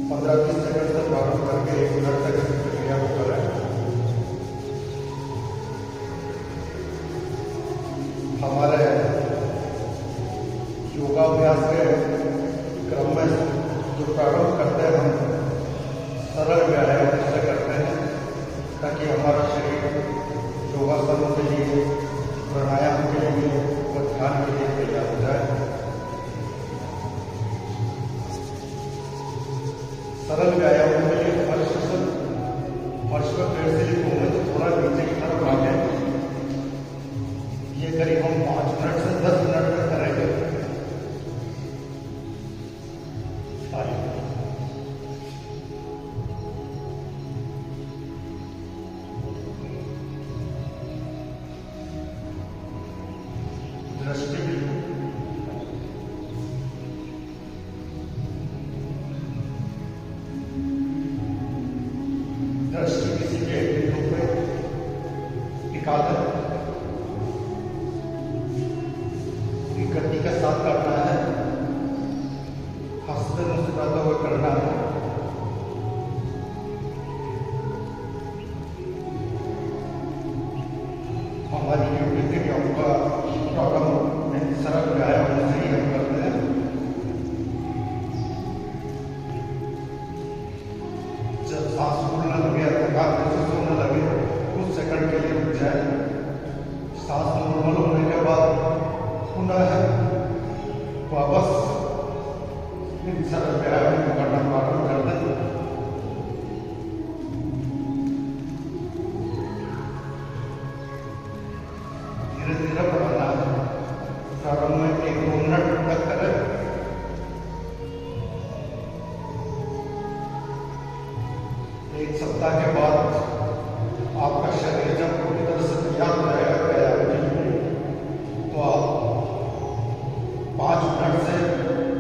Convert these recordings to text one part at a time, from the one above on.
15-20 second से प्रारंभ करके 1 मिनट तक इस प्रक्रिया को करें। हमारे योगाभ्यास के क्रम में जो प्रारंभ करते हैं हम सरल व्यायाम से करते हैं ताकि हमारा शरीर योगासनों के लिए, प्राणायाम के लिए और ध्यान के लिए तैयार हो जाए। सरल व्यायाम के लिए फर्श पर पैर से घूमें तो थोड़ा नीचे की तरफ आगे। ये करीब हम 5 मिनट से 10 मिनट तक करेंगे। दृष्टि किसी के रूप में निकालें, गति के साथ करना है, हंसते मुस्कुराते हुए करना है। हमारी ड्यूटी के आपका प्रारंभ सरल व्यायाम से ही हम करते हैं। जब सांस फूलने लगे, थकान महसूस होने लगे, कुछ सेकंड के लिए रुक जाए। सांस नॉर्मल होने के बाद पुनः वापस इन सरल व्यायाम को करना प्रारंभ कर दें। धीरे धीरे बढ़ाना है। प्रारंभ में 1-2 मिनट तक करें। एक सप्ताह के बाद आपका शरीर जब पूरी तरह से तैयार हो जाएगा व्यायाम के लिए, तो आप 5 मिनट से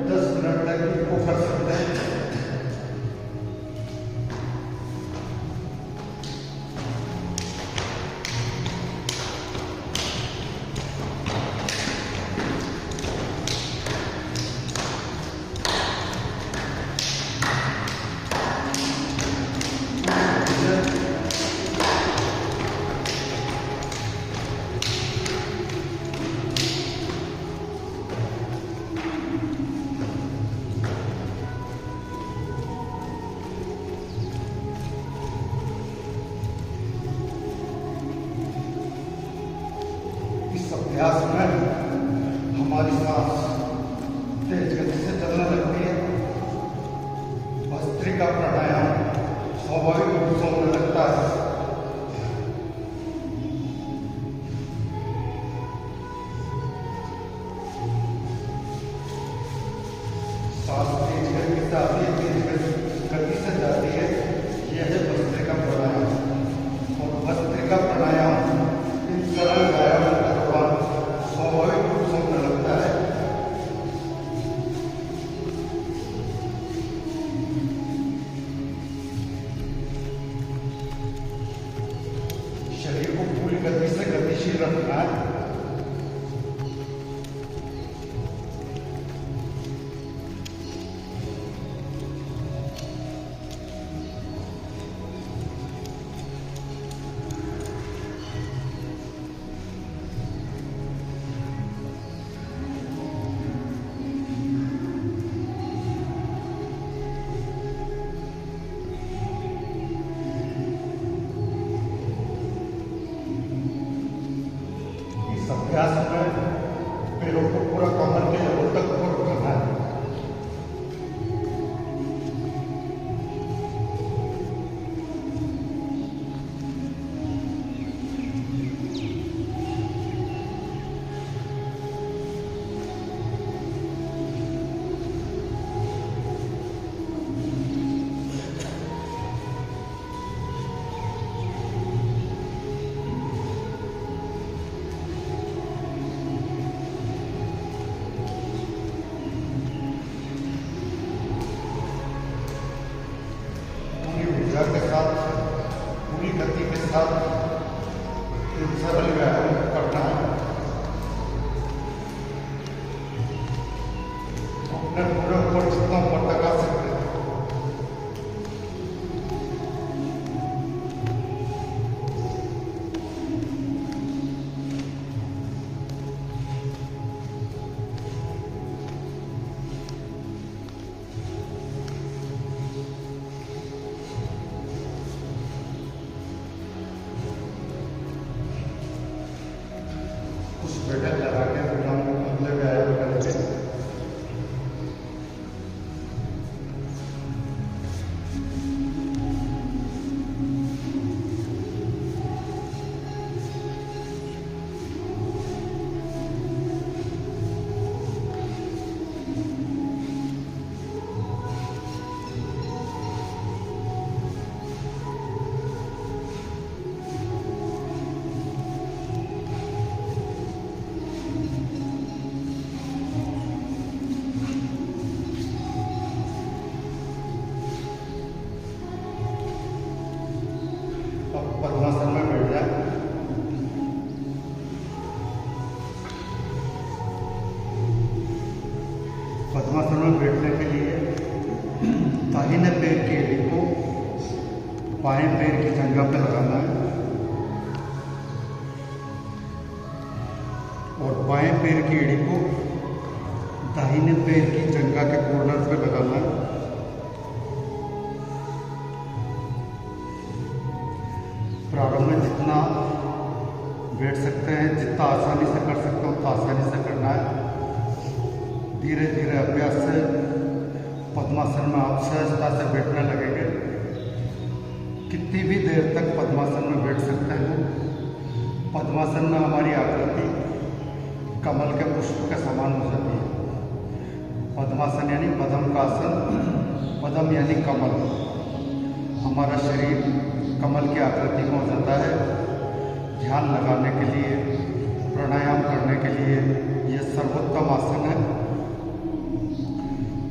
10 मिनट तक इसको कर सकते हैं। इस अभ्यास में हमारी सांस तेज गति से चलने लगती है। भस्त्रिका प्राणायाम स्वाभाविक रूप से होने लगता है। सांस तेज गति से आती है, तेज गति से जाती है। यह है भस्त्रिका प्राणायाम। और भस्त्रिका प्राणायाम इन सरल व्यायाम स्वाभाविक रूप से होने लगता है। शरीर को पूरी गति से गतिशील रखना है। अभ्यास में पैरों को पूरा कमर के लेवल तक ऊपर करना है। के साथ, पूरी गति के साथ सरल व्यायाम करना है। अपने पूरे ऊपर जितना ऊपर तक आ सकते हैं। एड़ी को बाएं पैर की जंघा पे लगाना है और बाएं पैर की एड़ी को दाहिने पैर की जंघा के कॉर्नर पे लगाना है। प्रारंभ में जितना बैठ सकते हैं, जितना आसानी से कर सकते हो उतना आसानी से करना है। धीरे धीरे अभ्यास से पद्मासन में आप सहजता से बैठने लगेंगे। कितनी भी देर तक पद्मासन में बैठ सकते हैं। पद्मासन में हमारी आकृति कमल के पुष्प के समान हो जाती है। पद्मासन यानी पद्म का आसन, पद्म यानी कमल। हमारा शरीर कमल की आकृति में हो जाता है। ध्यान लगाने के लिए, प्राणायाम करने के लिए ये सर्वोत्तम आसन है।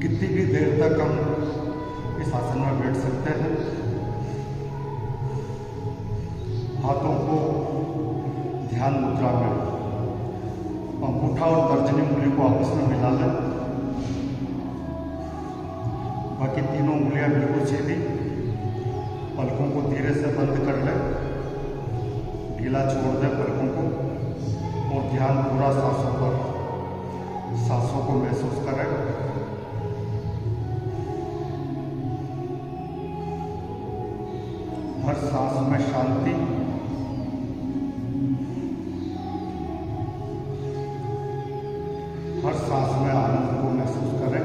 कितनी भी देर तक हम इस आसन में बैठ सकते हैं। हाथों को ध्यान मुद्रा में अंगूठा और तर्जनी उंगली को आपस में मिला लें। बाकी तीनों उंगलियां बिल्कुल सीधी। पलकों को धीरे से बंद कर लें, ढीला छोड़ दें पलकों को और ध्यान पूरा सांसों पर, सांसों को महसूस करें। हर सांस में शांति, हर सांस में आनंद को महसूस करें।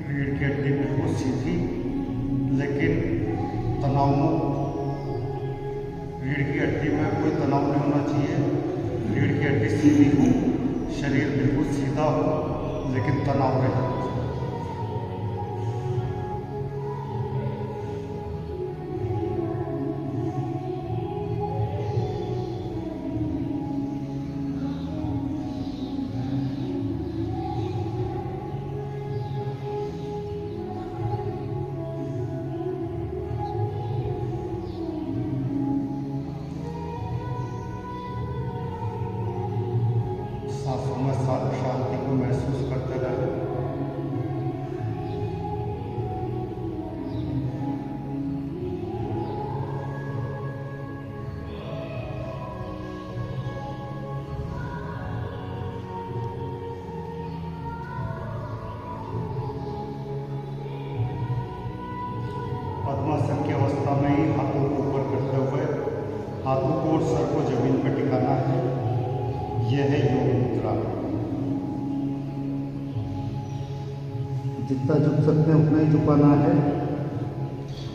रीढ़ की हड्डी बिल्कुल सीधी लेकिन तनाव मुक्त। रीढ़ की हड्डी में कोई तनाव नहीं होना चाहिए। रीढ़ की हड्डी सीधी हो, शरीर बिल्कुल सीधा हो लेकिन तनाव रहे। सांसों में शांति को महसूस करते रहे। पद्मासन की अवस्था में ही हाथों को ऊपर करते हुए हाथों को और सर को जमीन पर टिकाना है। यह है योग मुद्रा। जितना झुक सकते हैं उतना ही झुकाना है।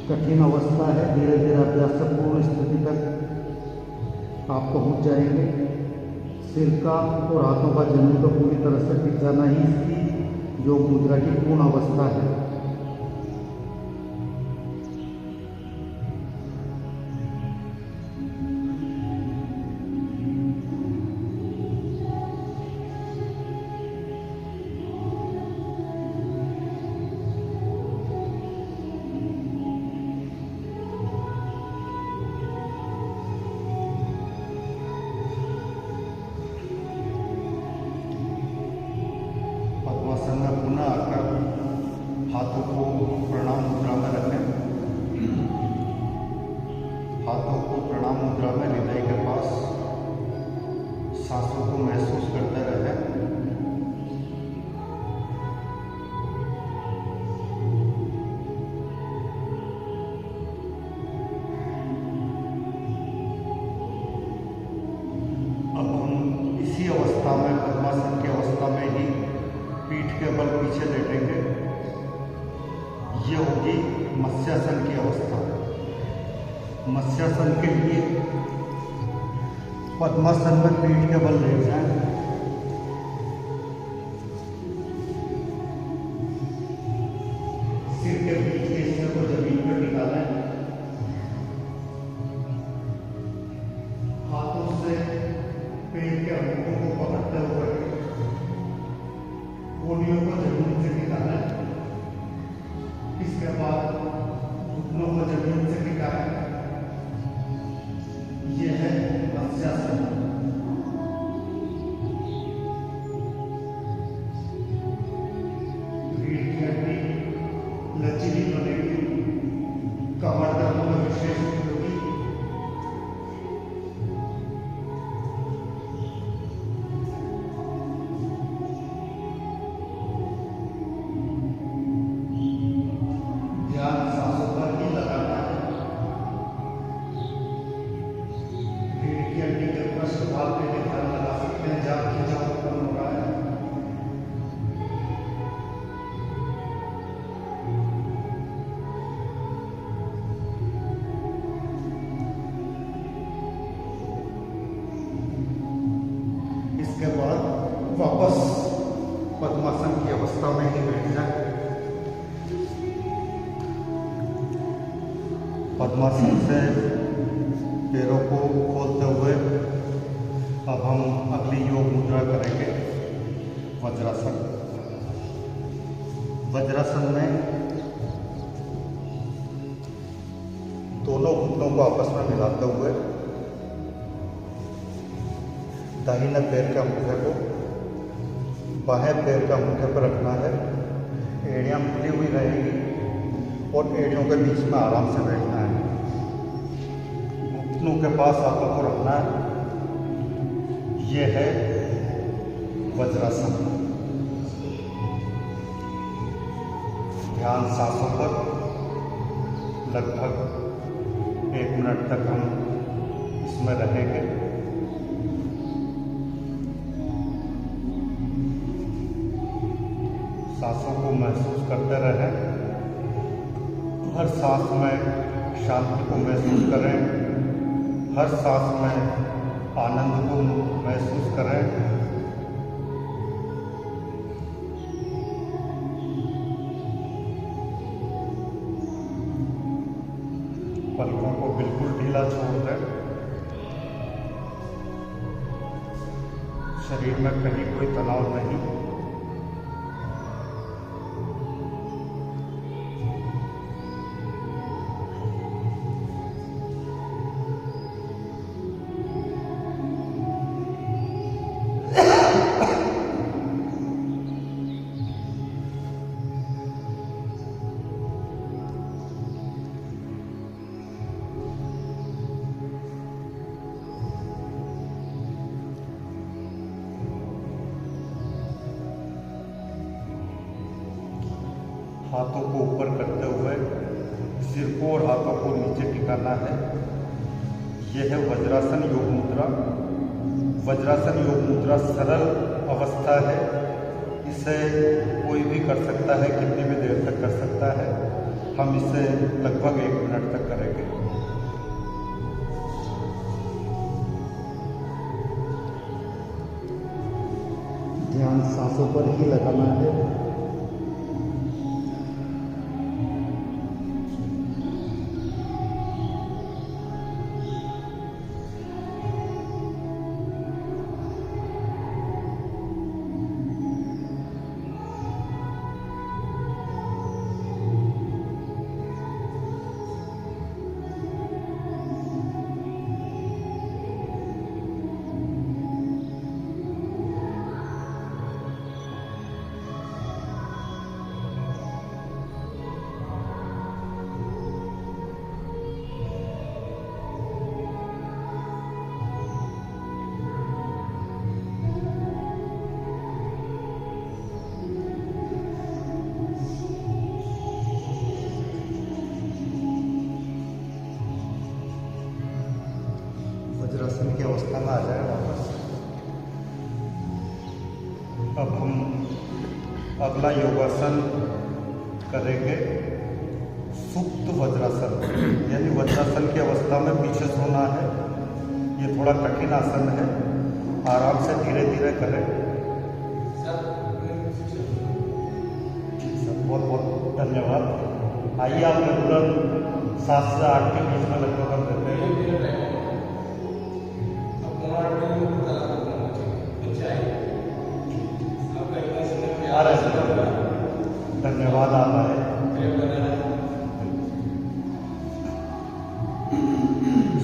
कठिन अवस्था है। धीरे धीरे अभ्यास से पूर्ण स्थिति तक आप पहुंच जाएंगे। सिर का और हाथों का जमीन पर पूरी तरह से टिक जाना ही इसकी योग मुद्रा की पूर्ण अवस्था है। पद्मासन में पुनः आकर हाथों को प्रणाम मुद्रा में रखें। हाथों को प्रणाम मुद्रा में हृदय के पास सांसों को महसूस करते रहें। अब हम इसी अवस्था में, पद्मासन की अवस्था में ही पीठ के बल पीछे लेटेंगे। ये होगी मत्स्यासन की अवस्था। मत्स्यासन के लिए पद्मासन में पीठ के बल लेट जाएं। सिर के बीच के हिस्से को जमीन पर निकालें। की हड्डी के पृष्ठ भाग पे भी ध्यान लगा सकते हैं जहाँ खिंचाव उत्पन्न हो रहा है। इसके बाद वापस पद्मासन की अवस्था में ही बैठ जाए। पद्मासन से पैरों को खोलते हुए अब हम अगली योग मुद्रा करेंगे, वज्रासन। वज्रासन में दोनों घुटनों को आपस में मिलाते हुए दाहिने पैर के अंगूठे को बाएं पैर के अंगूठे पर रखना है। एड़ियाँ खुली हुई रहेगी और एड़ियों के बीच में आराम से बैठना है। घुटनों के पास हाथों को रखना है। ये है वज्रासन। ध्यान सांसों पर लगभग 1 मिनट तक हम इसमें रहेंगे। सांसों को महसूस करते रहें। हर सांस में शांति को महसूस करें। हर सांस में आनंद को महसूस करें। पलकों को बिल्कुल ढीला छोड़ दें। शरीर में कहीं कोई तनाव नहीं। हाथों को ऊपर करते हुए सिर को और हाथों को नीचे टिकाना है। यह है वज्रासन योग मुद्रा। वज्रासन योग मुद्रा सरल अवस्था है। इसे कोई भी कर सकता है, कितनी भी देर तक कर सकता है। हम इसे लगभग 1 मिनट तक करेंगे। ध्यान सांसों पर ही लगाना है। वज्रासन की अवस्था में आ जाए वापस। अब हम अगला योगासन करेंगे, सुप्त वज्रासन। यानी वज्रासन की अवस्था में पीछे सोना है। ये थोड़ा कठिन आसन है, आराम से धीरे धीरे करें। बहुत बहुत धन्यवाद। आइए आप रेगुलर 7 से 8 के बीच में लगभग हम रहते हैं। धन्यवाद आप आए।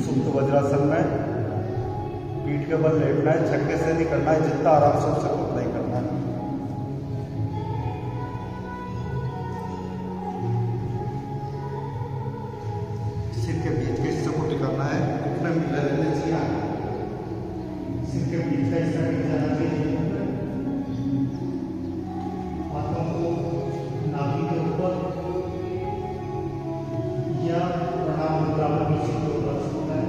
सुप्त वज्रासन में पीठ के बल लेटना है, झटके से नहीं करना है। जितना आराम से हो सके उतना ही करना है। सिर के बीच के हिस्से को टिकाना है, घुटने मिले रहने चाहिए। सिर के बीच का हिस्सा टिक जाना चाहिए। हाथों को नाभि के ऊपर या प्रणाम मुद्रा में पीछे को रख सकता है।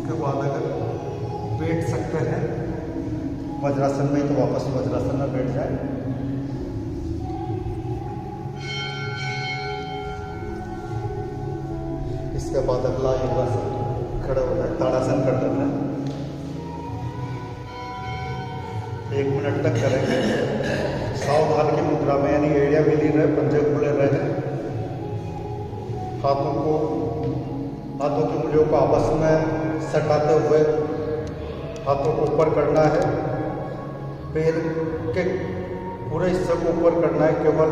इसके बाद अगर बैठ सकते हैं वज्रासन में, तो वापस वज्रासन में बैठ जाए। इसके बाद अगला योगासन खड़े हो जाए, ताड़ासन कर देना है। 1 मिनट तक करेंगे। सावधान की मुद्रा में, यानी एड़िया मिली रहे, पंजे खुले रहे, हाथों की उंगलियों को आपस में सटाते हुए हाथों को ऊपर करना है। पैर के पूरे हिस्से को ऊपर करना है, केवल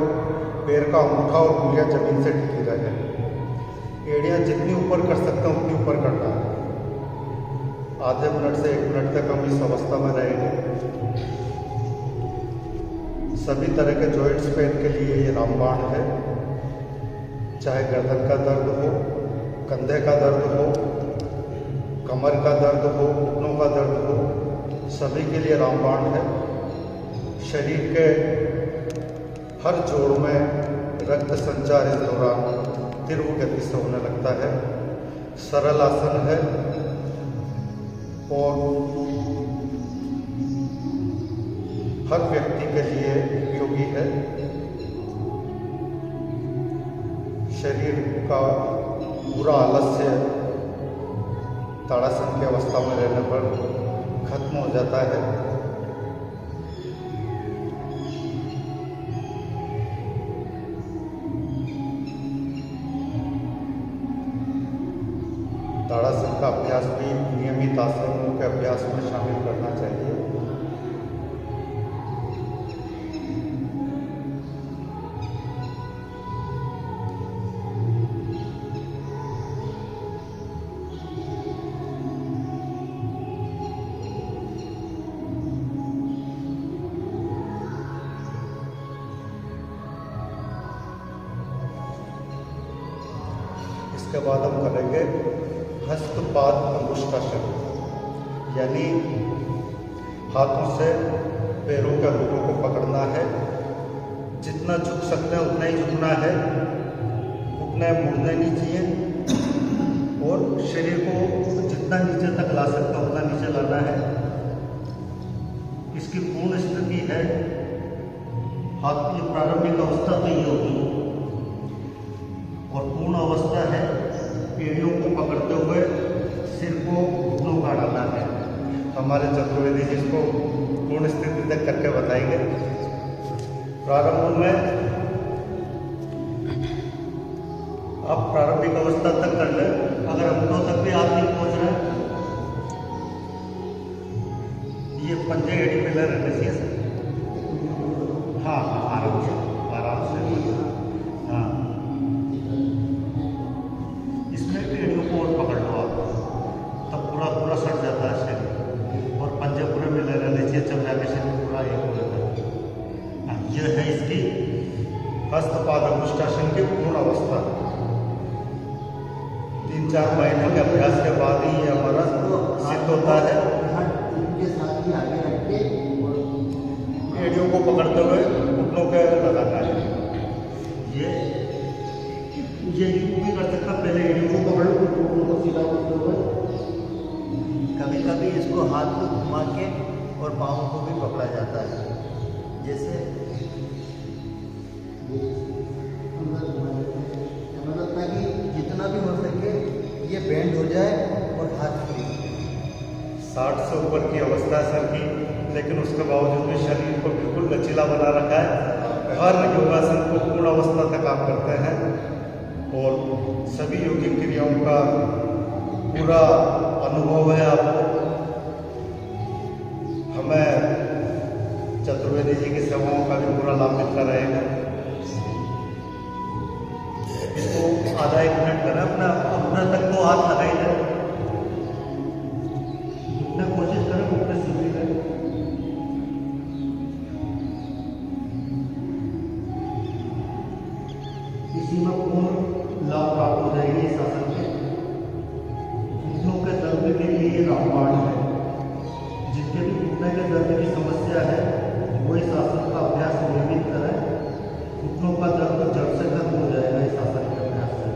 पैर का अंगूठा और उंगलियां जमीन से टिकी रहे। एड़ियाँ जितनी ऊपर कर सकते हैं उतनी ऊपर करना है। आधे मिनट से 1 मिनट तक हम इस अवस्था में रहेंगे। सभी तरह के जॉइंट्स पेन के लिए ये रामबाण है। चाहे गर्दन का दर्द हो, कंधे का दर्द हो, कमर का दर्द हो, घुटनों का दर्द हो, सभी के लिए रामबाण है। शरीर के हर जोड़ में रक्त संचार इस दौरान तीव्र गति से होने लगता है। सरल आसन है और हर व्यक्ति के लिए उपयोगी है। शरीर का पूरा आलस्य ताड़ासन की अवस्था में रहने पर खत्म हो जाता है। ताड़ासन का अभ्यास भी नियमित आसनों के अभ्यास में शामिल करना चाहिए। इसके बाद हम करेंगे हस्तपाद अंगुष्ठासन, यानी हाथों से पैरों के अंगूठों को पकड़ना है। जितना झुक सकते हैं उतना ही झुकना है, घुटने मुड़ने नहीं चाहिए और शरीर को जितना नीचे तक ला सकते हैं उतना नीचे लाना है। इसकी पूर्ण स्थिति है, हाथ की प्रारंभिक अवस्था तो ये होगी और पूर्ण अवस्था है एड़ियों को पकड़ते हुए सिर को घुटनों का डालना है। हमारे चतुर्वेदी जी इसको पूर्ण स्थिति तक करके बताएंगे। प्रारंभ में आप प्रारंभिक अवस्था तक कर ले, अगर घुटनों तक भी आप नहीं पहुंच रहे, ये पंजे एड़ी में रहने चाहिए सर। हाँ हाँ, आराम से हाँ, इसमें एड़ियों को और पकड़ लो आप, तब पूरा सट जाता है शरीर और पंजे पूरे मिले रहने चाहिए, जब जाके शरीर पूरा एक हो जाता है। यह है इसकी हस्तपाद अंगुष्ठासन की पूर्ण अवस्था। 3-4 महीने के अभ्यास के बाद ही ये हमारा सिद्ध होता है। एड़ियों को पकड़ते हुए घुटनों के लगाना है। ये भी कर सकता, पहले एड़ियों को पकड़ो, घुटनों को सीधा करते हुए। कभी कभी इसको हाथ को घुमा के और पाँव को भी पकड़ा जाता है, जैसे मतलब ताकि जितना भी हो सके ये बेंड हो जाए और हाथ फ्री। 60 से ऊपर की अवस्था है सर की, लेकिन उसके बावजूद भी शरीर को बिल्कुल लचीला बना रखा है। हर योगासन को पूर्ण अवस्था तक आप करते हैं और सभी योगिक क्रियाओं का पूरा अनुभव है आपको। हमें चतुर्वेदी जी की सेवाओं का भी पूरा लाभ मिलता रहेगा। इसको आधा 1 मिनट करें, अपना तक तो हाथ लगा ही जाए, जितना कोशिश करें उतना सीधी रहे। इसी में पूर्ण लाभ प्राप्त हो जाएगी इस आसन के। घुटनों के दर्द के लिए ये रामबाण है। जिनके भी घुटने के दर्द की समस्या है वो इस आसन का अभ्यास नियमित करें। घुटनों का दर्द जड़ से खत्म हो जाएगा इस आसन के अभ्यास से।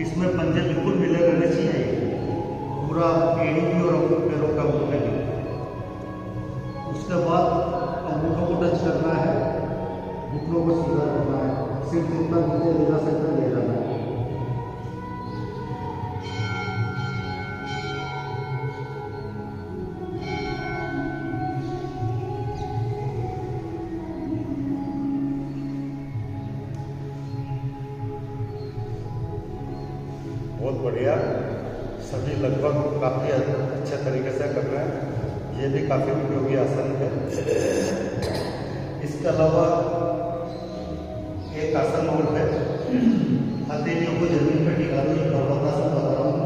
इसमें पंजे बिल्कुल मिले रहने चाहिए, पूरा एड़ी भी और पैरों का अंगूठे भी। उसके बाद अंगूठों को टच करना है, घुटनों को सीधा करना है, सिर्फ जितना नीचे ले जा सकता है ले जाना है। बहुत बढ़िया, सभी लगभग काफ़ी अच्छे तरीके से कर रहे हैं। ये भी काफ़ी उपयोगी आसन है। इसके अलावा एक आसन और है, हथेलियों को जमीन पर टिका दो, ये पर्वतासन बता रहा हूँ।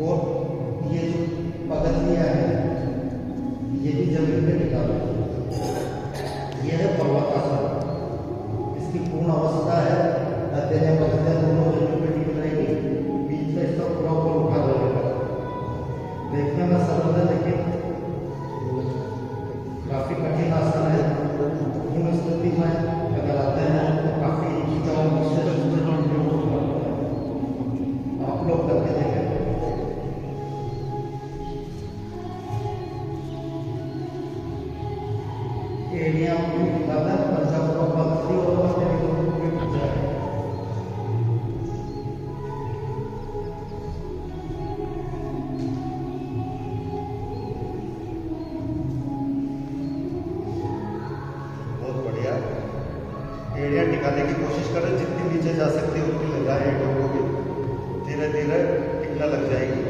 और ये जो पगथियाँ हैं ये भी जमीन पर टिका दो, ये है पर्वतासन। इसकी पूर्ण अवस्था है हथेलियाँ पगथियाँ दोनों जमीन पर टिक रहेगी, बीच में इसका पूरा ऊपर उठा रहेगा। देखने में सरल है लेकिन काफ़ी कठिन आसन है। पूर्ण स्थिति में अगर आते हैं तो काफ़ी आप लोग करके देखें। एरिया में ज़्यादा पंजाब का पत्थरी और एड़ियाँ टिकाने की कोशिश करें, जितनी नीचे जा सकती है उतनी ले जाए। एड़ियों को भी धीरे धीरे टिकने लग जाएगी।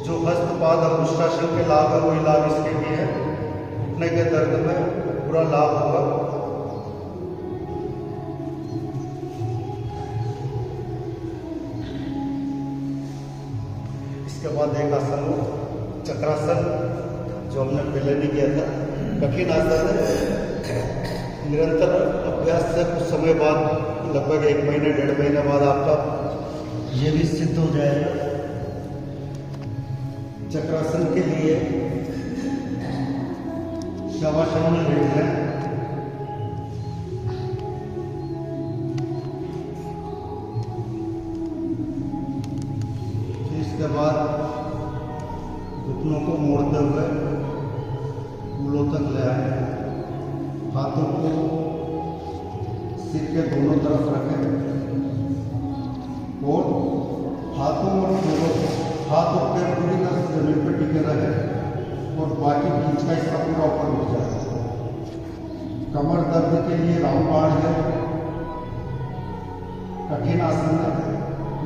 जो हस्तपाद और उष्ट्रासन के लाभ है वही लाभ इसके भी है। घुटने के दर्द में पूरा लाभ होगा। इसके बाद एक आसन हो चक्रासन, जो हमने पहले नहीं किया था। कठिन आसन है। निरंतर अभ्यास से कुछ समय बाद, लगभग 1 महीने 1.5 महीने बाद आपका ये भी सिद्ध हो जाएगा। चक्रासन के लिए शवासन में बैठ जाए। इसके बाद घुटनों को मोड़ते हुए कूलों तक ले आए। हाथों को सिर के दोनों तरफ रखें और हाथों और पैरों, हाथ और पैर पूरी तरह से जमीन पर टिके रहे और बाकी बीच का हिस्सा पूरा ऊपर उठ जाए। कमर दर्द के लिए रामबाण है, कठिन आसन है।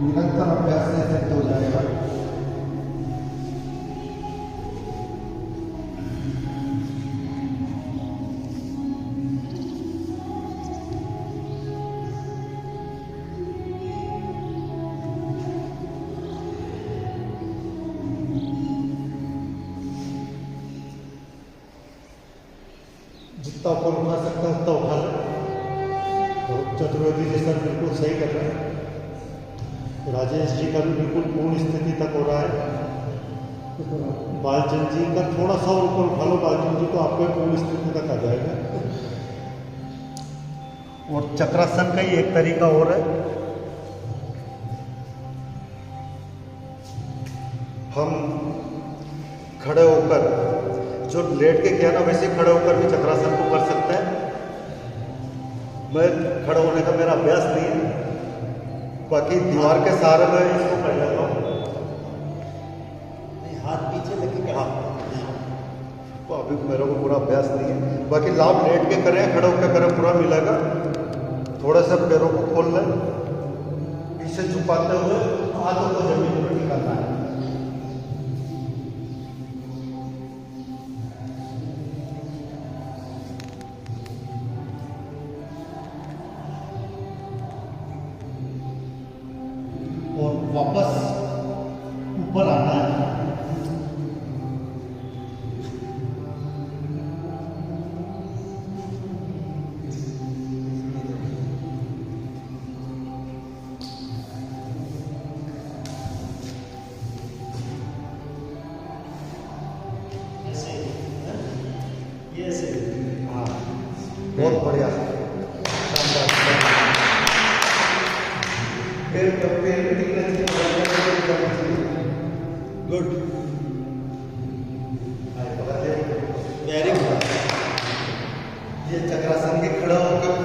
निरंतर अभ्यास से सिद्ध हो जाएगा। जितना ऊपर उठा सकता है उतना उठा लें। तो चतुर्वेदी जी सर बिल्कुल सही कर रहे हैं। राजेश जी का भी बिल्कुल पूर्ण स्थिति तक हो रहा है। बालचंद जी का थोड़ा सा ऊपर उठा लो, बालचंद जी तो आपके पूर्ण स्थिति तक आ जाएगा। और चक्रासन का ही एक तरीका और है। हम खड़े होकर, जो लेट के किया ना वैसे खड़े होकर भी चक्रासन को कर सकते हैं। मैं खड़े होने का मेरा अभ्यास नहीं है, बाकी दीवार के सहारे में इसको कर लेता हूँ। हाथ पीछे लेके, हाँ, तो अभी मेरे को पूरा अभ्यास नहीं है। बाकी लाभ लेट के करें, खड़े होकर करें, पूरा मिलेगा। थोड़ा सा पैरों को खोल लें, पीछे झुकाते हुए हाथों को जमीन पर टिकाना है। और वापस ऊपर आना है। ऐसे, हाँ, बहुत बढ़िया, शानदार। फिर गुड, वेरी गुड। ये चक्रासन के खड़ा होकर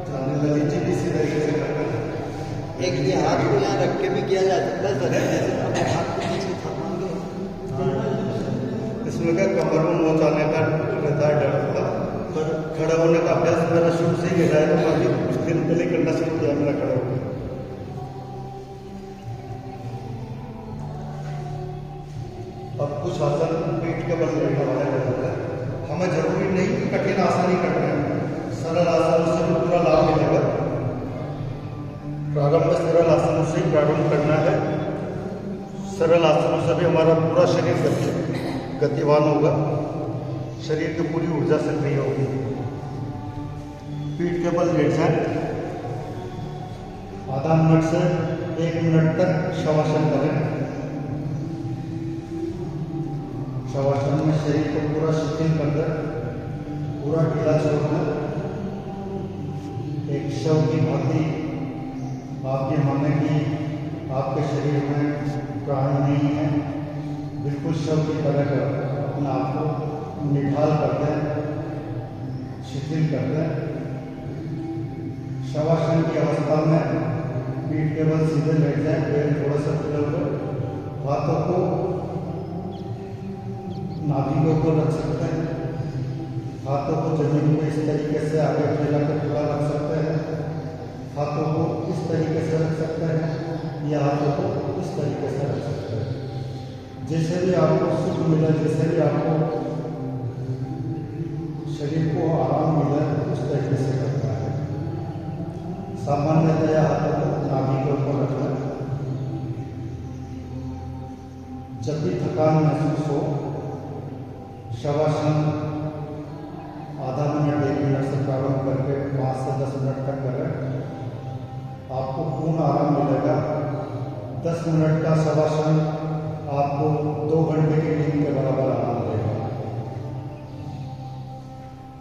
जाने ललित जी भी इसी तरीके से करते हैं। एक ये हाथ को यहाँ रख के भी किया जा सकता है सर, जैसे अपने हाथ को पीछे थमा के। इसमें क्या कमर में मोच आने का रहता है डर का, पर खड़ा होने का अभ्यास मेरा शुरू से ही रहा है, तो बाकी कुछ दिन पहले करना शुरू किया मेरा खड़ा होकर। अब कुछ आसन पीठ के बल लेने वाले रहता है। हमें जरूरी नहीं कि कठिन आसन ही करने हैं, सरल आसन से भी पूरा लाभ मिलेगा। प्रारंभ में सरल आसनों से ही प्रारंभ करना है। सरल आसनों से भी हमारा पूरा शरीर गतिवान होगा, शरीर की पूरी ऊर्जा सक्रिय होगी। पीठ के बल लेट जाए, आधा मिनट से 1 मिनट तक शवासन करें। शवासन में शरीर को पूरा शिथिल कर दें, पूरा ढीला छोड़ना। एक शव की भांति आप ये माने कि आपके शरीर में प्राण नहीं है, बिल्कुल शव की तरह अपने आप को निढाल कर दें, शिथिल कर दें। शवासन की अवस्था में पीठ के बल सीधे लेट जाए, पैर थोड़ा सा खुले हुए, हाथों को नाभि के ऊपर रख सकते हैं, हाथों को जमीन में इस तरीके से आगे फैला कर खुला रख सकते हैं, हाथों को इस तरीके से रख सकते हैं या हाथों को इस तरीके से रख सकते हैं। जैसे भी आपको सुख मिले, जैसे भी आपको शरीर को आराम मिले, उस तरीके से करना है। सामान्यतया हाथों को नाभि के ऊपर रखना है। जब भी थकान महसूस हो, शवासन आधा मिनट 1 मिनट से प्रारंभ करके 5 से 10 मिनट तक करें, आपको पूर्ण आराम मिलेगा। 10 मिनट का शवासन आपको 2 घंटे की नींद के बराबर आराम देगा।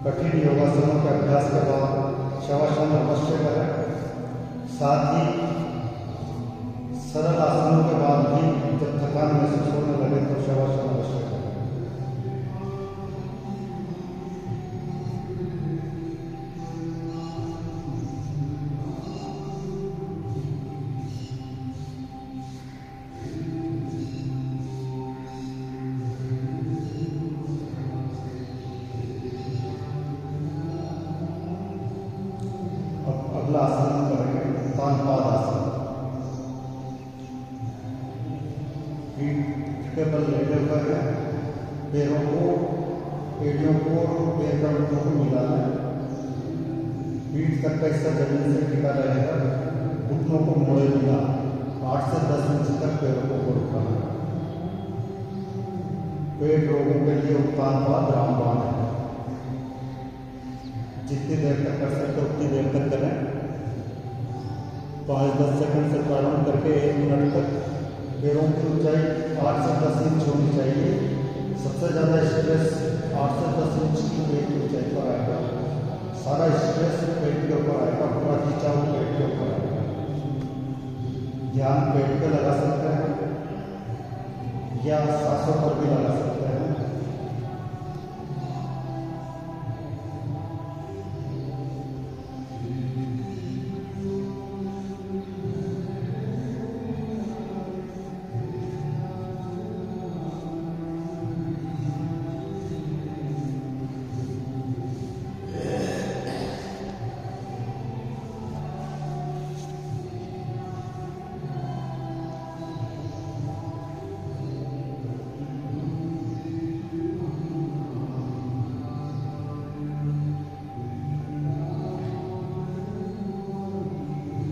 कठिन योगासनों के अभ्यास के बाद शवासन अवश्य करें। साथ ही सरल आसनों के बाद भी जब थकान महसूस होने लगे तो शवासन अवश्य करें। अगला आसन करेंगे तानपाद आसन। पीठ के बल लेटे हुए हैं, पैरों को, एड़ियों को, पैर के अंगों को मिला लें। पीठ तक का हिस्सा जमीन से टिका रहेगा, घुटनों को मोड़े बिना 8 से 10 इंच तक पैरों को उठाना। पेट रोगों के लिए उत्तानपाद रामबाण है। जितनी देर तक कर सकते उतनी देर तक करें। 5-10 सेकंड से प्रारंभ करके 1 मिनट तक पैरों की ऊंचाई 8 से 10 इंच होनी चाहिए। सबसे ज़्यादा स्ट्रेस 8 से 10 इंच की पेट की ऊंचाई पर आएगा। सारा स्ट्रेस पेट के ऊपर आएगा, पूरा खिंचाव पेट के ऊपर आएगा। ध्यान पेट पे लगा सकते हैं या सांसों पर भी लगा सकते हैं।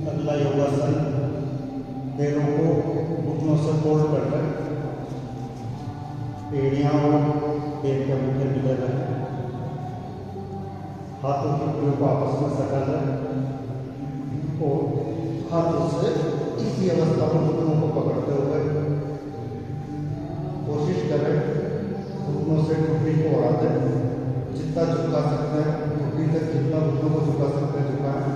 अगला योगासन, पैरों को घुटनों से फोल्ड कर लें, एड़ियाँ और पैर के अंगूठे मिले रहें, हाथों की उंगलियों को आपस में सटा लें और हाथों से इसी अवस्था में घुटनों को पकड़ते हुए कोशिश करें घुटनों से ठुड्डी को उड़ा दें। जितना झुका सकते हैं ठुड्डी तक, जितना घुटनों को झुका सकते हैं झुकाएं।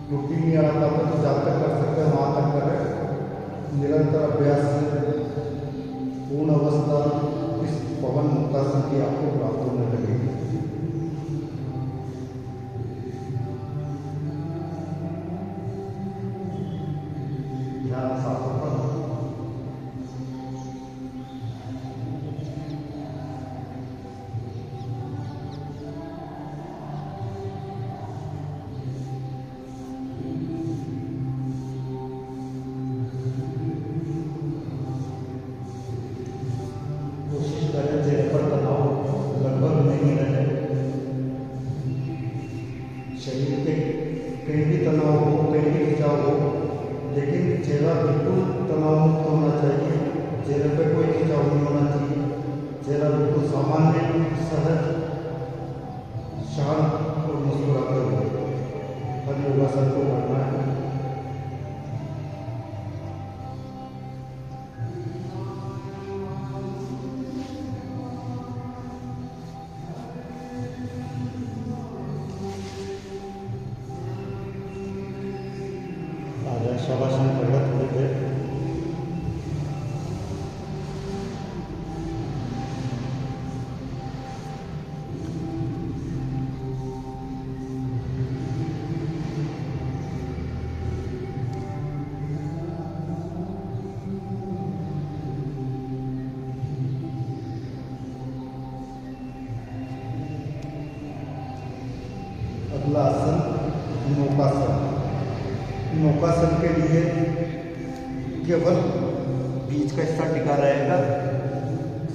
टूटी नहीं आता तो जहाँ तक कर सकते हैं वहाँ तक करें। निरंतर अभ्यास से पूर्ण अवस्था इस पवन मुक्तासन की आपको प्राप्त होने लगेगी। ध्यान सांसों पर। कोशिश करें चेहरे पर तनाव लगभग नहीं रहे। शरीर के कहीं भी तनाव हो, कहीं भी खिंचाव हो, लेकिन चेहरा बिल्कुल तनाव मुक्त होना चाहिए। चेहरे पे कोई खिंचाव नहीं होना चाहिए। चेहरा बिल्कुल सामान्य, सहज, शांत और मुस्कुराते हुए हर योगासन को करना है। शवासन करना थोड़ी देर। अगला आसन नौकासन। नौकासन के लिए केवल बीच का हिस्सा टिका रहेगा,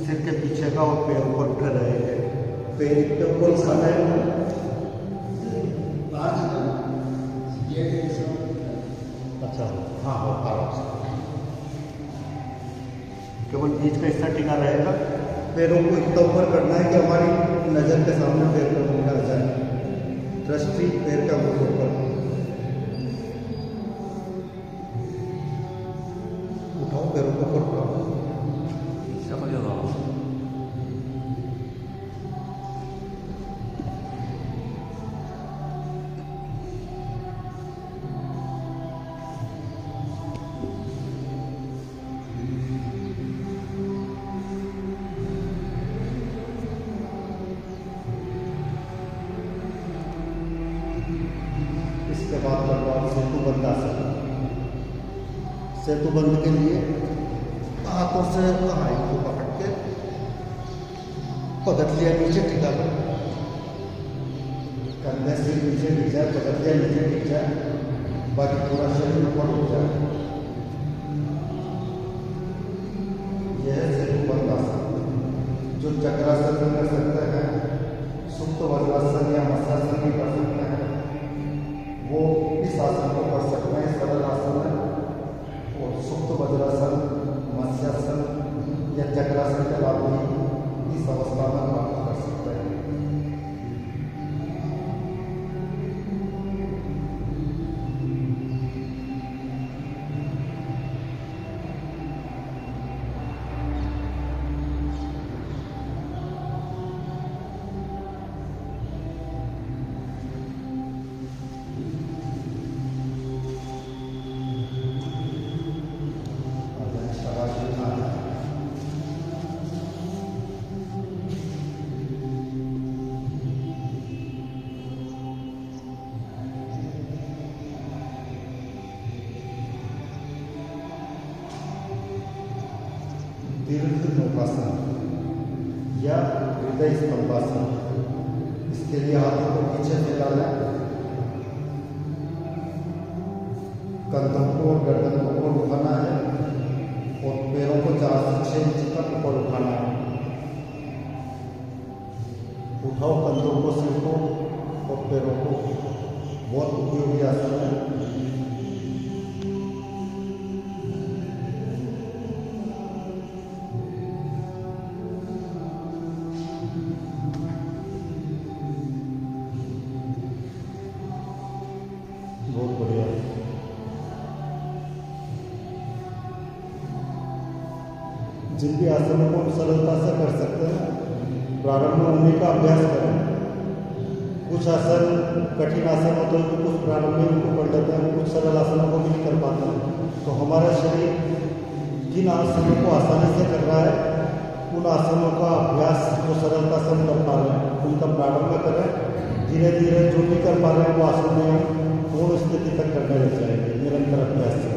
सिर के पीछे का और पैर ऊपर उठे रहेंगे। पैर के ऊपर उठाना है। अच्छा, हाँ हाँ, आराम से। केवल बीच का हिस्सा टिका रहेगा। पैरों को इतना ऊपर करना है कि हमारी नज़र के सामने पैर का मुंह आ जाए। दृष्टि पैर का मुंह ऊपर। उठाओ, पैरों को ऊपर उठाओ। इसके बाद करवा सेतुबंध आसन। सेतुबंध के लिए हाथों से कलाई को पकड़ के पगथिया नीचे टिका लो। कंधे से नीचे टिक जाए, पगथिया नीचे टिक जाए, बाकी पूरा शरीर ऊपर उठ जाए। यह है सेतुबंध आसन। जो चक्रासन कर सकते हैं, सुप्त वज्रासन या मत्स्यासन भी कर सकते हैं, वो इस आसन को कर सकते हैं। सरल आसन है और सुप्त वज्रासन, मत्स्यासन या चक्रासन के लाभ भी इस अवस्था में प्राप्त कर सकते हैं। दीर्घ नौकासन या हृदय स्तंभासन। इसके लिए हाथों को पीछे से डालें, कंधों को और गर्दन को ऊपर उठाना है और पैरों को 4 से 6 इंच तक ऊपर उठाना है। उठाओ कंधों को, सिर को और पैरों को। बहुत उपयोगी आसन है। बहुत बढ़िया। जिन भी आसनों को हम सरलता से कर सकते हैं, प्रारंभ में उन्हीं का अभ्यास करें। कुछ आसन कठिन आसन होते हैं तो कुछ प्रारंभ में उनको कर लेते हैं, कुछ सरल आसनों को भी नहीं कर पाते हैं। तो हमारा शरीर जिन आसनों को आसानी से कर रहा है उन आसनों का अभ्यास जो सरलता से हम कर पा रहे हैं उनका प्रारंभ करें। धीरे धीरे जो भी कर पा रहे हैं वो आसन में हम पूर्ण स्थिति तक करने लग जाएंगे निरंतर अभ्यास से।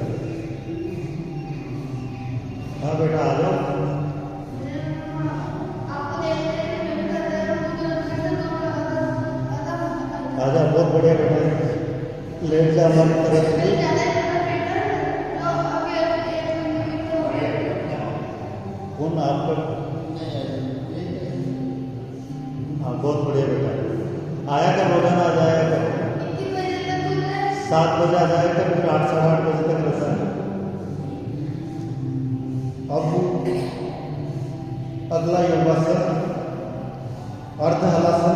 हाँ बेटा आ जाओ। आ जाओ, बहुत बढ़िया बेटा। लेट जा हमारी तरफ से। कौन आपका? हाँ बहुत बढ़िया बेटा। आया कर रोजाना आ जाया कर। 7 बजे आ जाया कर, फिर 8 साढ़े 8 बजे तक रहता है। अब अगला योगासन अर्ध हलासन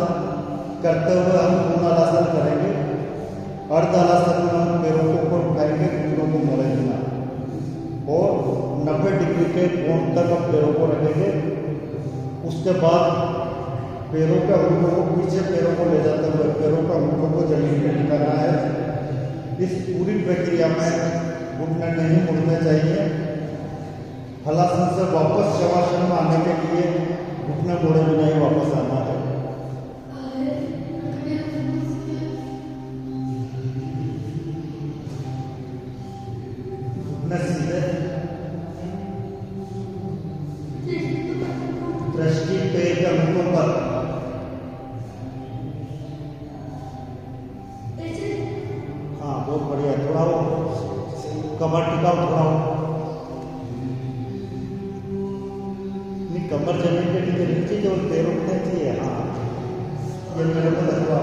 करते हुए हम पूर्ण हलासन करेंगे। अर्ध हलासन में हम पैरों को ऊपर उठाएंगे, घुटनों को मोड़ेंगे और 90 डिग्री के कोण तक हम पैरों को रखेंगे। उसके बाद पैरों के अंगूठों को पीछे पैरों को ले जाते हुए पैरों के अंगूठों को जमीन पर टिकाना है। इस पूरी प्रक्रिया में घुटने नहीं मुड़ने चाहिए। हलासन से वापस शवासन में आने के लिए घुटने मोड़े बिना ही वापस आना है। घुटने सीधे, दृष्टि पैर के अंगूठों पर। हाँ बहुत बढ़िया। थोड़ा वो कमर टिकाओ, थोड़ा नहीं कमर जमीन पे टिके नीचे जो पैरों को चाहिए। हाँ ये मेरे को लगवा।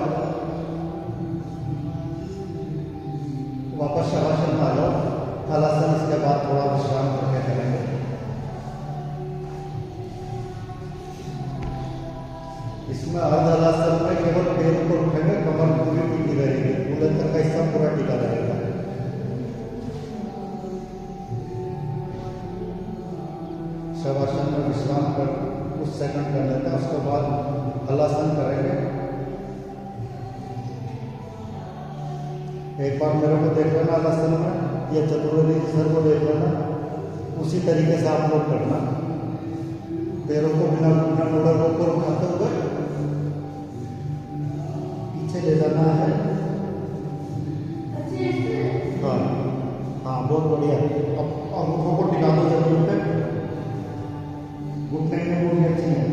वापस शवासन में आ जाओ। हलासन इसके बाद थोड़ा विश्राम करके करेंगे। इसमें अर्ध हलासन में केवल पैरों को उठेंगे, कमर पूरी टिकी रहेगी, कूल्हे तक का हिस्सा पूरा टिका रहेगा। शवासन में विश्राम कर कुछ सेकंड कर लेते हैं, उसके बाद हलासन करेंगे। एक बार मेरे को देख लेना हलासन में, या चतुर्वेदी सर को देख लेना, उसी तरीके से आप लोग करना। पैरों को बिना घुटना मोड़े ऊपर उठाते हुए पीछे ले जाना है। हाँ हाँ बहुत बढ़िया। अब अंगूठों को टिका दो जमीन पे, घुटने में मोड़नी अच्छी है।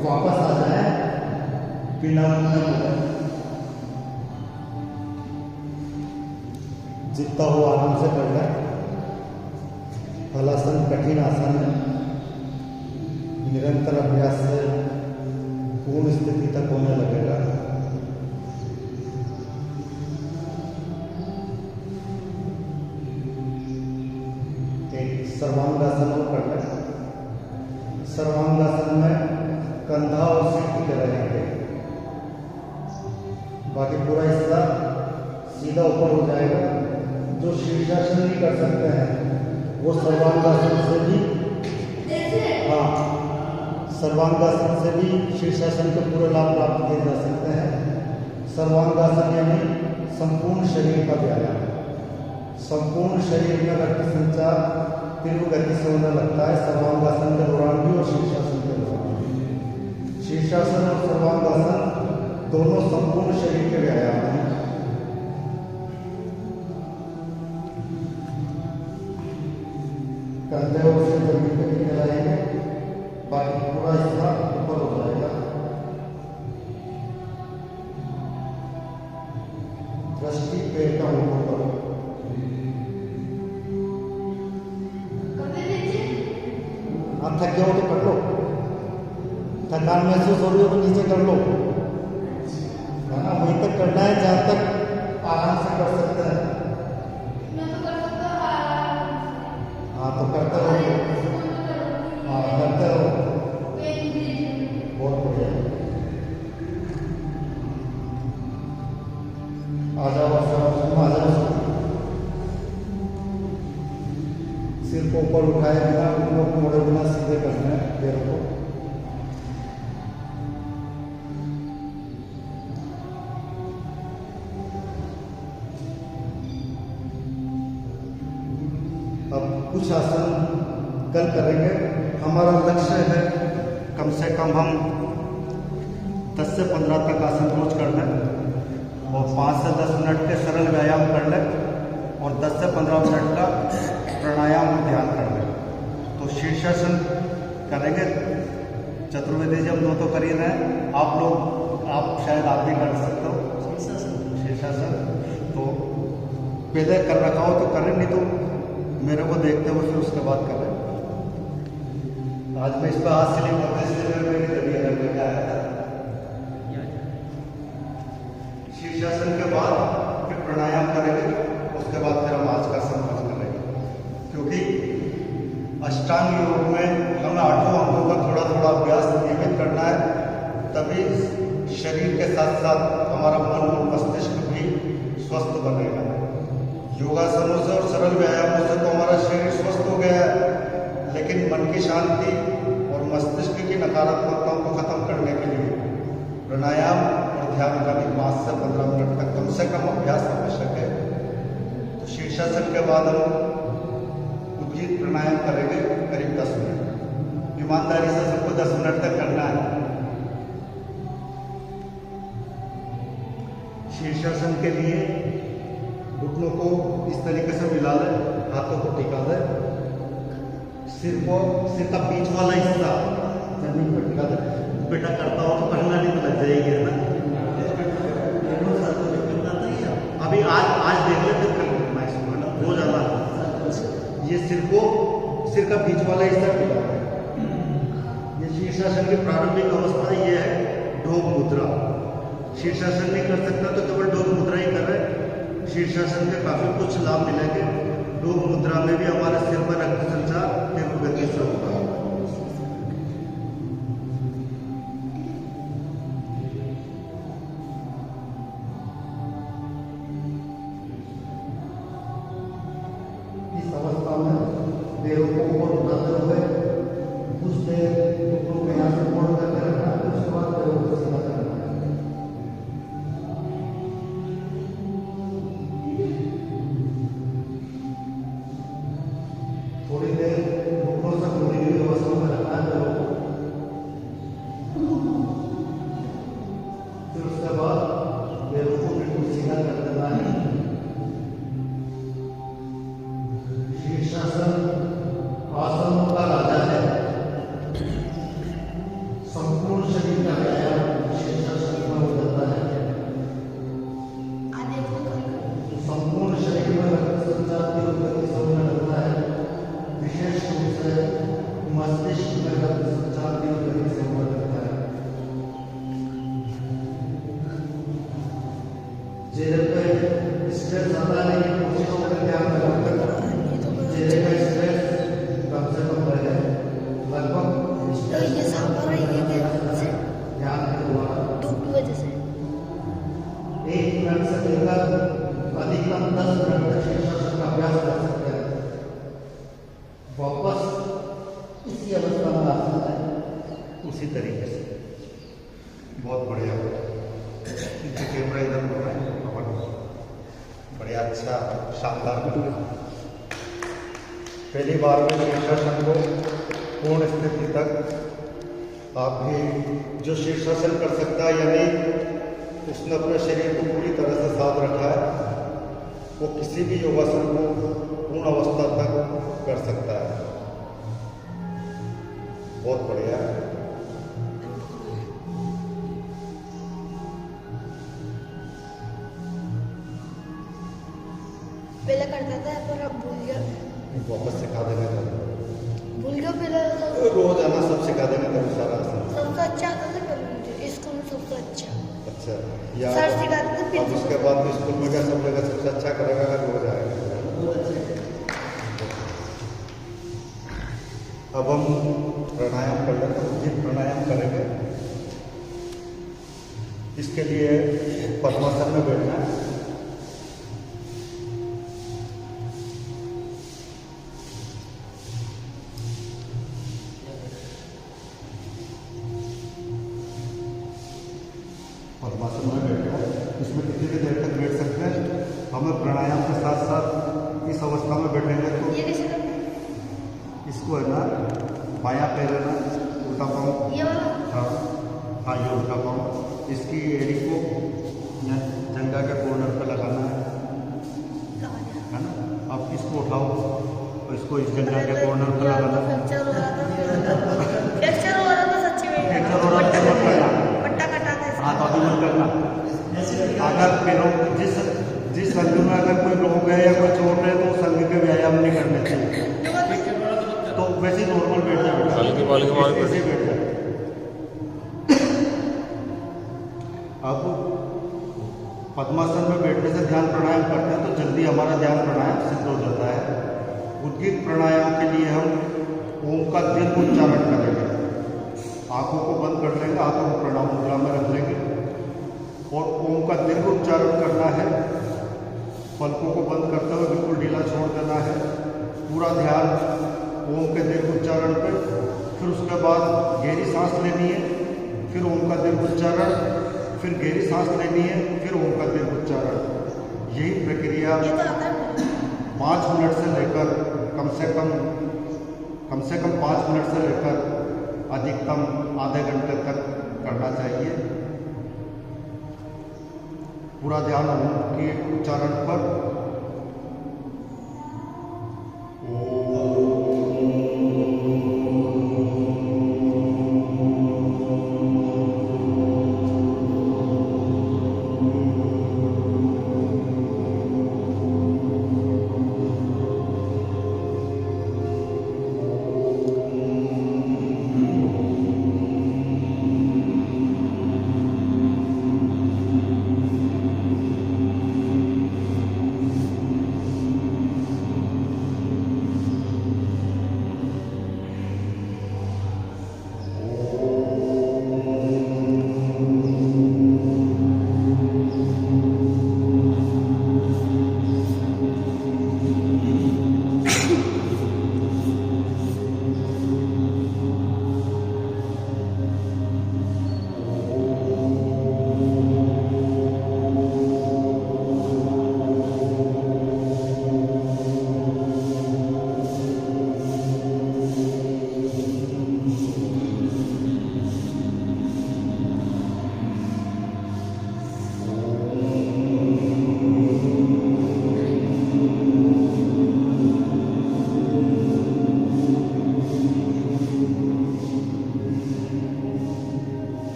वापस आ जाए बिना घुटने मोड़े। जितना हो आराम से कर लें। हलासन कठिन आसन है, निरंतर अभ्यास से पूर्ण स्थिति तक होने लगेगा। एक सर्वांगासन और कर लें। सर्वांगासन में कंधा और सिर टिके रहेंगे, बाकी पूरा हिस्सा सीधा ऊपर हो जाएगा। जो शीर्षासन नहीं कर सकते हैं वो सर्वांगासन से भी, हाँ सर्वांगासन से भी शीर्षासन के पूरे लाभ प्राप्त किए जा सकते हैं। सर्वांगासन यानी संपूर्ण शरीर का व्यायाम। संपूर्ण शरीर में रक्त संचार तीव्र गति से होने लगता है सर्वांगासन के दौरान भी और शीर्षासन के दौरान भी। शीर्षासन और सर्वांगासन दोनों संपूर्ण शरीर के व्यायाम हैं। कंधे और सिर जमीन पे टिके रहेंगे, बाकी पूरा हिस्सा ऊपर हो जाएगा। दृष्टि पैर का ऊपर करो। आप थक जाओ तो कर लो, थकान महसूस हो रही हो तो नीचे कर लो, है ना। वहीं तक करना है जहाँ तक आराम से कर सकते हैं। हाँ तो करते रहो। हाँ करते रहो, बहुत बढ़िया। आ जाओ, आ जाओ। घुटनों को मोड़े बिना सीधे करना है पैरों को। अब कुछ आसन कल करेंगे। हमारा लक्ष्य है कम से कम हम 10 से 15 तक आसन रोज कर लें और 5 से 10 मिनट के सरल व्यायाम कर लें और 10 से 15 मिनट का प्राणायाम और ध्यान कर लें। तो शीर्षासन करेंगे। चतुर्वेदी जी हम दो तो कर ही रहे हैं, आप शायद आप भी कर सकते हो शीर्षासन। तो पहले कर रखा हो तो करें, नहीं तो मेरे को देखते हुए फिर उसके बाद करें। आज मैं इस पर हाथ से नहीं करता, इसलिए मेरी तबीयत करने का आया था। शीर्षासन के बाद फिर प्राणायाम करेंगे, उसके बाद फिर हम आज का संपन्न करेंगे। क्योंकि अष्टांग योग में हमें 8 अंगों का थोड़ा थोड़ा अभ्यास नियमित करना है, तभी शरीर के साथ साथ हमारा मन और मस्तिष्क भी स्वस्थ बनेगा। योगासनों से और सरल व्यायामों से तो हमारा शरीर स्वस्थ हो गया है, लेकिन मन की शांति और मस्तिष्क की नकारात्मकताओं को खत्म करने के लिए प्राणायाम और ध्यान का भी 5 से 15 मिनट तक कम से कम अभ्यास आवश्यक है। तो शीर्षासन के बाद हम उज्जीत प्राणायाम करेंगे करीब 10 मिनट। ईमानदारी से सबको 10 मिनट तक करना है। शीर्षासन के लिए घुटनों को इस तरीके से मिला लें, हाथों को टिका दें, सिर का बीच वाला हिस्सा जमीन पर टिका दें। बेटा करता हो तो करना, नहीं तो लग जाएगी, है ना। अभी आज देख ले, फिर कल करना इसको, है ना, रोजाना। ये सिर का बीच वाला हिस्सा टिका है। ये शीर्षासन की प्रारंभिक अवस्था ये है ढोक मुद्रा। शीर्षासन नहीं कर सकता तो केवल ढोक मुद्रा ही कर रहे। शीर्षासन के काफी कुछ लाभ मिलेंगे। ढोक मुद्रा में भी हमारे सिर पर रक्त संचार तीव्र गति से होगा। इस अवस्था में पैरों को ऊपर उठाते हुए कुछ देर घुटनों को यहाँ से मोड़ करके रखना है, उसके बाद पैरों को सीधा करना है। थोड़ी देर घुटनों से मुड़ी हुई अवस्था में रखना है पैरों को। फिर उसके बाद पैरों को बिल्कुल सीधा कर देना है। शीर्षासन आसनों का राजा है। संपूर्ण शरीर का व्यायाम शीर्षासन में हो जाता है। संपूर्ण शरीर में रक्त संचार की गति से होने लगता है। विशेष रूप से मस्तिष्क में रक्त संचार की गति से होने लगता है। चेहरे पे स्ट्रेस आता है, लेकिन कोशिशों का ध्यान रखकर चेहरे का स्ट्रेस कम से कम रहे। लगभग ध्यान के द्वारा 1 मिनट से लेकर अधिकतम 10 मिनट तक शीर्षासन का अभ्यास कर सकते हैं। वापस इसी अवस्था में आ सकता है उसी तरीके से। बहुत बढ़िया। कैमरा इधर हो रहा है, बढ़िया, अच्छा, शानदार। पहली बार में शीर्षासन को पूर्ण स्थिति तक आप भी जो शीर्षासन कर सकता है, यानी उसने अपने शरीर को पूरी तरह से साफ रखा है, वो किसी भी योगासन को पूर्ण अवस्था तक कर सकता है। बहुत बढ़िया। पहले करता था पर अब भूल गया। वापस सिखा देंगे तो भूल गया पहले रोज आना सब सिखा देंगे तभी सारा आसान। सबसे अच्छा आता था पहले मुझे स्कूल में सबसे अच्छा। अच्छा, या सर सिखाते थे फिर अब उसके बाद तो स्कूल में क्या सब जगह सबसे अच्छा करेगा अगर रोज आएगा। अब हम प्राणायाम कर लेते हैं। उज्जीत प्राणायाम करेंगे। इसके लिए पद्मासन में बैठना है। इसको है ना बायां पैर है ना उल्टा पाँव, ये वाला हाँ ये उल्टा पाँव, इसकी एड़ी को यहाँ जंघा के कॉर्नर पे लगाना है ना। अब इसको उठाओ और इसको इस जंघा के कॉर्नर पे लगाना है। फ्रैक्चर हो रहा था सच्ची में। फ्रैक्चर हो रहा था, मत करना। पट्टा कटा था इसका। हाँ तो अभी मत करना। अगर पैरों जिस अंग में अगर कोई रोग है या कोई चोट है तो उस अंग के व्यायाम नहीं करने चाहिए। तो वैसे नॉर्मल बैठ जाए, वैसे बैठ जाए। अब पद्मासन में बैठने से ध्यान प्राणायाम करते हैं तो जल्दी हमारा ध्यान प्राणायाम सिद्ध हो जाता है। उद्गीत प्राणायाम के लिए हम ओम का दीर्घ उच्चारण करेंगे। आंखों को बंद कर लेंगे, आंखों को प्रणाम मुद्रा में रख लेंगे और ओम का दीर्घ उच्चारण करना है। पलकों को बंद करते हुए बिल्कुल ढीला छोड़ देना है। पूरा ध्यान ओम के दीर्घ उच्चारण पे। फिर उसके बाद गहरी सांस लेनी है, फिर ओम का दीर्घ उच्चारण, फिर गहरी सांस लेनी है, फिर ओम का दीर्घ उच्चारण। यही प्रक्रिया ये तो आता है 5 मिनट से लेकर कम से कम 5 मिनट से लेकर अधिकतम आधे घंटे तक करना चाहिए। पूरा ध्यान ओम के उच्चारण पर।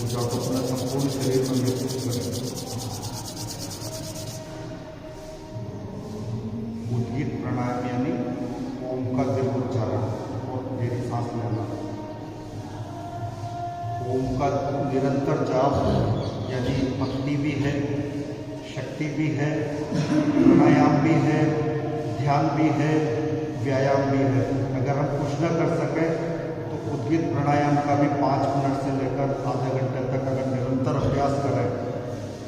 ऊर्जा को अपने संपूर्ण शरीर में महसूस करें। उद्गीत प्राणायाम यानी ओम का दीर्घ उच्चारण और गहरी सांस लेना। ओम का निरंतर जाप यानी भक्ति भी है, शक्ति भी है, प्राणायाम भी है, ध्यान भी है, व्यायाम भी है। अगर हम कुछ न कर सकें तो उद्गीत प्राणायाम का भी 5 मिनट से लेकर आधे घंटे तक अगर निरंतर अभ्यास करें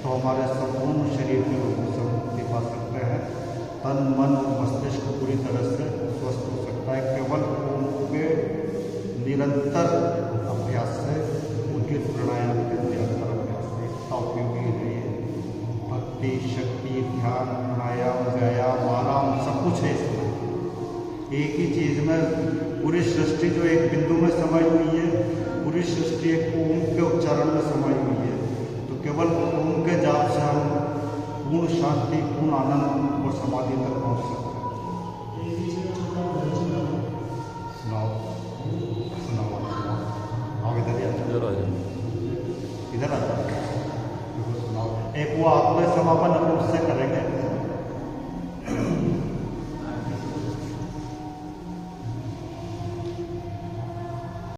तो हमारे संपूर्ण शरीर के रोगों से मुक्ति पा सकते हैं। तन मन और मस्तिष्क पूरी तरह से स्वस्थ हो सकता है। केवल ओम के निरंतर अभ्यास से, उद्गीत प्राणायाम के निरंतर अभ्यास से इतना उपयोगी है ये। भक्ति, शक्ति, ध्यान, प्राणायाम, व्यायाम, आराम सब कुछ है इसमें। एक ही चीज़ में पूरी सृष्टि जो एक बिंदु में समाई हुई है, पूरी सृष्टि एक ओम के उच्चारण में समाई हुई है। तो केवल ओम के जाप से हम पूर्ण शांति, पूर्ण आनंद और समाधि तक पहुँच सकते हैं। सुनाओ सुनाओ आओ इधर इधर आ जाओ। एक वो आत्म समापन हम उससे करेंगे।